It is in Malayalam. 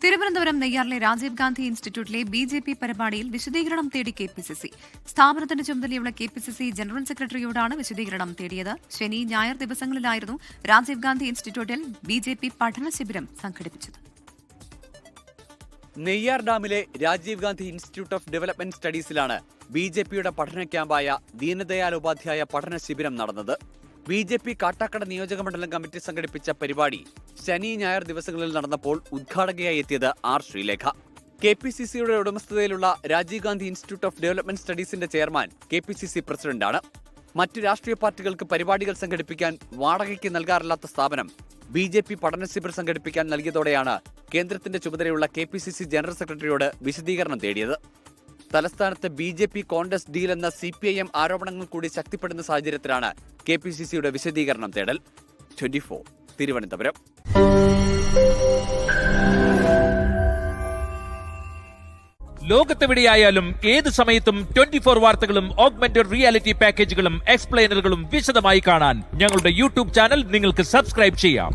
തിരുവനന്തപുരം നെയ്യാറിലെ രാജീവ് ഗാന്ധി ഇൻസ്റ്റിറ്റ്യൂട്ടിലെ ബി.ജെ.പി. പരിപാടിയിൽ വിശദീകരണം തേടി കെ.പി.സി.സി. സ്ഥാപനത്തിന്റെ ചുമതലയുള്ള കെ.പി.സി.സി. ജനറൽ സെക്രട്ടറിയോടാണ് വിശദീകരണം തേടിയത്. ശനി, ഞായർ ദിവസങ്ങളിലായിരുന്നു രാജീവ് ഗാന്ധി ഇൻസ്റ്റിറ്റ്യൂട്ടിൽ ബി.ജെ.പി. പഠന ശിബിരം സംഘടിപ്പിച്ചത്. നെയ്യാർ ഡാമിലെ Rajiv Gandhi Institute of Development സ്റ്റഡീസിലാണ് ബി.ജെ.പിയുടെ പഠന ക്യാമ്പായ ദീനദയാൽ ഉപാധ്യായ പഠന ശിബിരം നടന്നത്. ബി.ജെ.പി. കാട്ടാക്കട നിയോജകമണ്ഡലം കമ്മിറ്റി സംഘടിപ്പിച്ച പരിപാടി ശനി, ഞായർ ദിവസങ്ങളിൽ നടന്നപ്പോൾ ഉദ്ഘാടകയായി എത്തിയത് ആർ. ശ്രീലേഖ. കെ.പി.സി.സിയുടെ ഉടമസ്ഥതയിലുള്ള Rajiv Gandhi Institute of Development സ്റ്റഡീസിന്റെ ചെയർമാൻ കെ.പി.സി.സി. പ്രസിഡന്റാണ്. മറ്റു രാഷ്ട്രീയ പാർട്ടികൾക്ക് പരിപാടികൾ സംഘടിപ്പിക്കാൻ വാടകയ്ക്ക് നൽകാറില്ലാത്ത സ്ഥാപനം ബി.ജെ.പി. പഠന ശിബിർ സംഘടിപ്പിക്കാൻ നൽകിയതോടെയാണ് കേന്ദ്രത്തിന്റെ ചുമതലയുള്ള കെ.പി.സി.സി. ജനറൽ സെക്രട്ടറിയോട് വിശദീകരണം തേടിയത്. തലസ്ഥാനത്ത് ബി.ജെ.പി. കോൺഗ്രസ് ഡീൽ എന്ന CPIM ആരോപണങ്ങൾ കൂടി ശക്തിപ്പെടുന്ന സാഹചര്യത്തിലാണ് കെ.പി.സി.സിയുടെ വിശദീകരണം തേടൽ. 24 തിരുവനന്തപുരം. ലോകത്തെവിടെയായാലും ഏത് സമയത്തും 24 വാർത്തകളും ഓഗ്മെന്റഡ് റിയാലിറ്റി പാക്കേജുകളും എക്സ്പ്ലെയിനറുകളും വിശദമായി കാണാൻ ഞങ്ങളുടെ യൂട്യൂബ് ചാനൽ നിങ്ങൾക്ക് സബ്സ്ക്രൈബ് ചെയ്യാം.